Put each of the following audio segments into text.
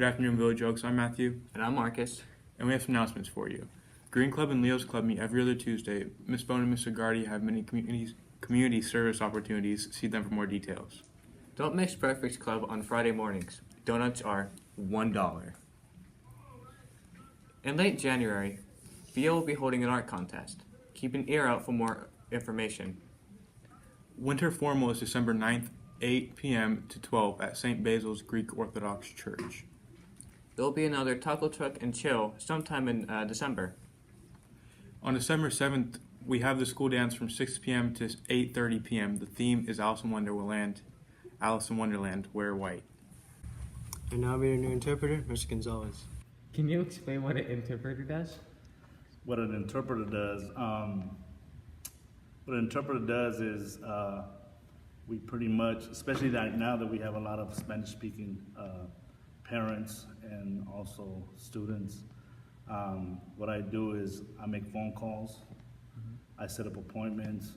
Good afternoon, Village Oaks. I'm Matthew. And I'm Marcus. And we have some announcements for you. Green Club and Leo's Club meet every other Tuesday. Miss Bone and Miss Agardi have many community service opportunities. See them for more details. Don't miss Breakfast Club on Friday mornings. Donuts are $1. In late January, VIA will be holding an art contest. Keep an ear out for more information. Winter Formal is December 9th, 8 p.m. to 12 at St. Basil's Greek Orthodox Church. There will be another taco truck and chill sometime in December. On December 7th, we have the school dance from 6 p.m. to 8:30 p.m. The theme is Alice in Wonderland. Alice in Wonderland, wear white. And now we have a new interpreter, Mr. Gonzalez. Can you explain what an interpreter does? What an interpreter does is we pretty much, especially right now that we have a lot of Spanish-speaking parents and also students, what I do is I make phone calls, I set up appointments,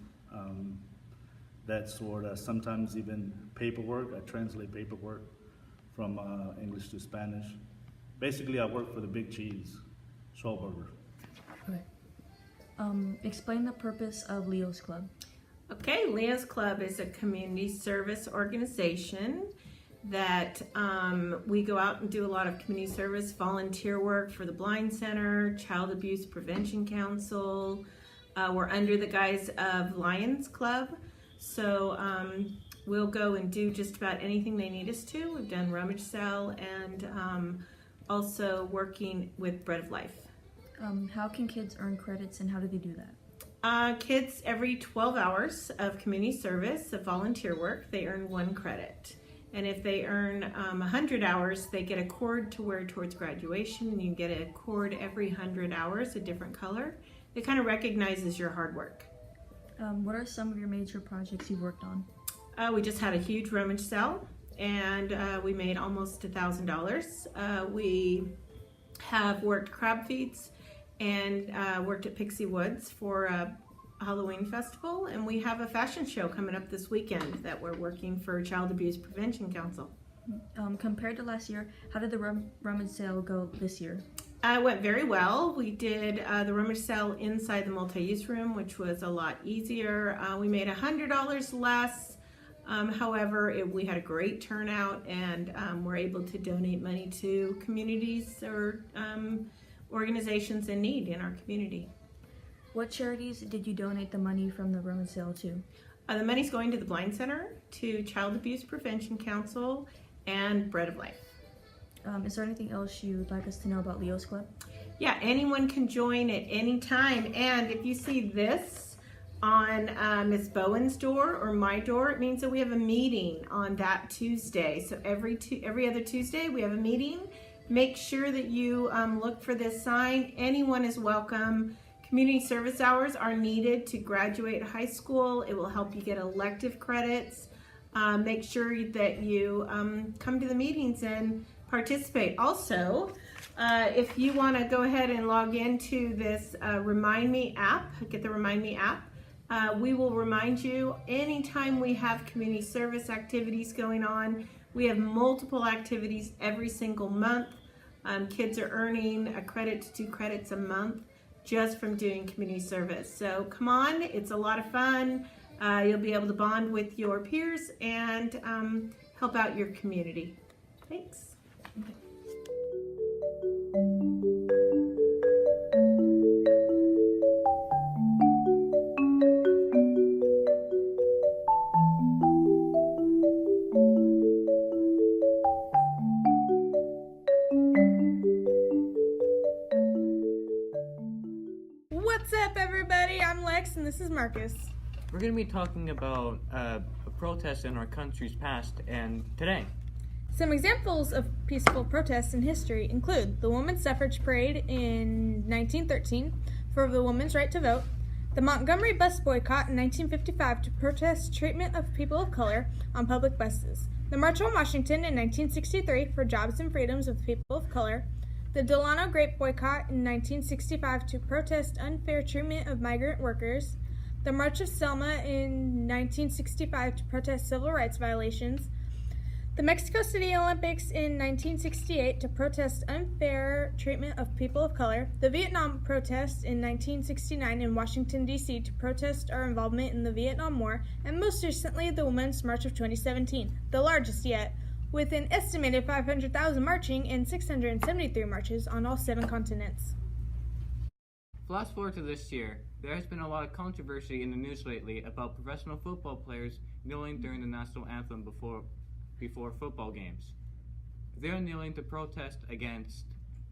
that sort of, sometimes even paperwork. I translate paperwork from English to Spanish. Basically, I work for the Big Cheese, Schulberger. Okay. Explain the purpose of Leo's Club. Okay, Leo's Club is a community service organization that we go out and do a lot of community service, volunteer work for the Blind Center, Child Abuse Prevention Council. We're under the guise of Lions Club, so we'll go and do just about anything they need us to. We've done rummage sale and also working with Bread of Life. How can kids earn credits and how do they do that? Kids, every 12 hours of community service, of volunteer work, they earn 1 credit. And if they earn 100 hours, they get a cord to wear towards graduation, and you get a cord every 100 hours, a different color. It kind of recognizes your hard work. What are some of your major projects you've worked on? We just had a huge rummage sale, and we made almost $1,000. We have worked crab feeds and worked at Pixie Woods for a Halloween festival, and we have a fashion show coming up this weekend that we're working for Child Abuse Prevention Council. Compared to last year, how did the rummage sale go this year? It went very well. We did the rummage sale inside the multi-use room, which was a lot easier. We made $100 less. However, we had a great turnout, and we're able to donate money to communities or organizations in need in our community. What charities did you donate the money from the rummage sale to? The money's going to the Blind Center, to Child Abuse Prevention Council, and Bread of Life. Is there anything else you'd like us to know about Leo's Club? Yeah, anyone can join at any time. And if you see this on Miss Bowen's door or my door, it means that we have a meeting on that Tuesday. So every other Tuesday we have a meeting. Make sure that you look for this sign. Anyone is welcome. Community service hours are needed to graduate high school. It will help you get elective credits. Make sure that you come to the meetings and participate. Also, if you want to go ahead and log into this Remind Me app, get the Remind Me app, we will remind you anytime we have community service activities going on. We have multiple activities every single month. Kids are earning 1 credit to 2 credits a month just from doing community service. So come on, it's a lot of fun. You'll be able to bond with your peers and help out your community. Thanks. What's up, everybody? I'm Lex, and this is Marcus. We're going to be talking about a protest in our country's past and today. Some examples of peaceful protests in history include the Women's Suffrage Parade in 1913 for the women's right to vote, the Montgomery bus boycott in 1955 to protest treatment of people of color on public buses, the March on Washington in 1963 for jobs and freedoms of people of color, the Delano grape boycott in 1965 to protest unfair treatment of migrant workers, the March of Selma in 1965 to protest civil rights violations, The Mexico City Olympics in 1968 to protest unfair treatment of people of color. The Vietnam protest in 1969 in Washington, D.C. to protest our involvement in the Vietnam War. And most recently, the Women's March of 2017, the largest yet, with an estimated 500,000 marching and 673 marches on all 7 continents. Fast forward to this year, there has been a lot of controversy in the news lately about professional football players kneeling during the national anthem before football games. They are kneeling to protest against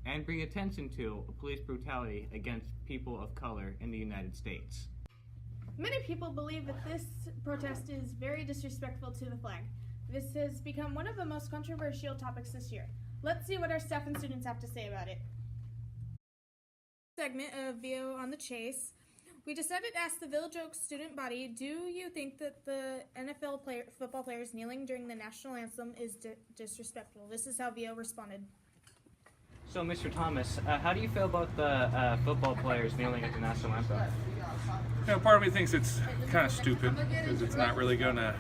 and bring attention to police brutality against people of color in the United States. Many people believe that this protest is very disrespectful to the flag. This has become one of the most controversial topics this year. Let's see what our staff and students have to say about it. Segment of VO on the Chase. We decided to ask the Village Oaks student body, do you think that the football players kneeling during the national anthem is disrespectful? This is how VO responded. So, Mr. Thomas, how do you feel about the football players kneeling at the national anthem? You know, part of me thinks it's kind of stupid because it's not really going to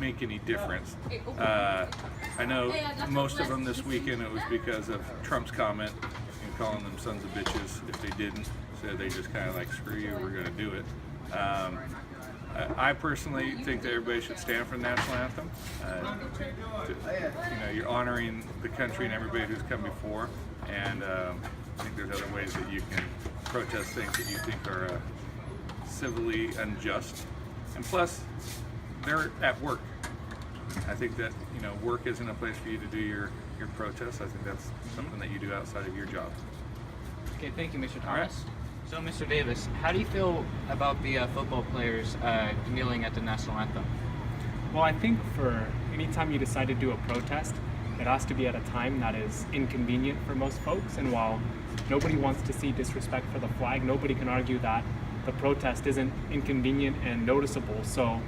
make any difference. I know most of them this weekend, it was because of Trump's comment and calling them sons of bitches if they didn't. So they just kind of like, screw you, we're going to do it. I personally think that everybody should stand for the national anthem. You know, you're honoring the country and everybody who's come before, and I think there's other ways that you can protest things that you think are civilly unjust. And plus, they're at work. I think that, you know, work isn't a place for you to do your protests. I think that's something that you do outside of your job. Okay, thank you, Mr. Thomas. So, Mr. Davis, how do you feel about the football players kneeling at the national anthem? Well, I think for any time you decide to do a protest, it has to be at a time that is inconvenient for most folks. And while nobody wants to see disrespect for the flag, nobody can argue that the protest isn't inconvenient and noticeable. So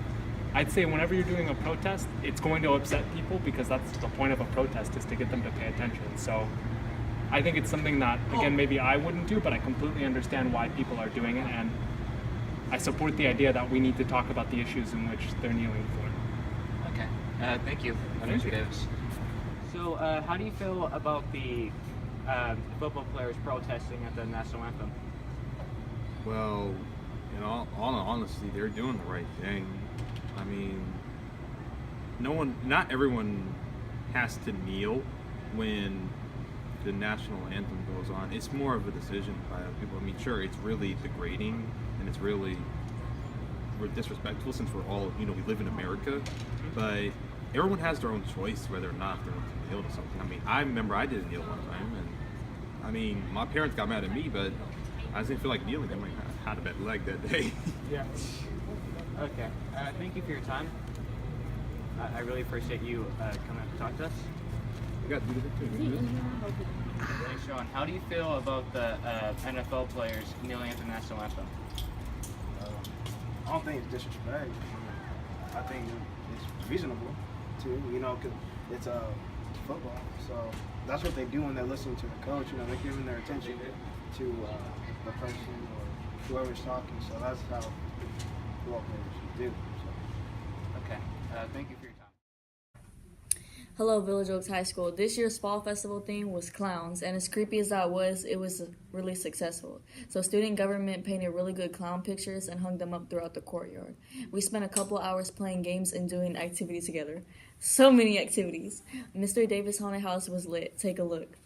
I'd say whenever you're doing a protest, it's going to upset people because that's the point of a protest, is to get them to pay attention. So I think it's something that, again, maybe I wouldn't do, but I completely understand why people are doing it, and I support the idea that we need to talk about the issues in which they're kneeling for. Okay, thank you, Mr. Davis. So, how do you feel about the football players protesting at the national anthem? Well, in all honesty, they're doing the right thing. I mean, not everyone has to kneel when the national anthem goes on. It's more of a decision by people. I mean, sure, it's really degrading and it's really disrespectful since we're all, you know, we live in America, but everyone has their own choice whether or not they want to kneel to something. I mean, I remember I didn't kneel one time, and I mean, my parents got mad at me, but I just didn't feel like kneeling. I might have had a bad leg that day. Yeah. Okay. Thank you for your time. I really appreciate you coming up to talk to us. You got to do the too. Hey, Sean, how do you feel about the NFL players kneeling at the national anthem? I don't think it's disrespect. I think it's reasonable too, you know, because it's football. So that's what they do when they're listening to the coach. You know, they're giving their attention to the person or whoever's talking. So that's how football players should do. So. Okay. Thank you for your time. Hello, Village Oaks High School. This year's fall festival theme was clowns, and as creepy as that was, it was really successful. So student government painted really good clown pictures and hung them up throughout the courtyard. We spent a couple hours playing games and doing activities together. So many activities. Mr. Davis' haunted house was lit. Take a look.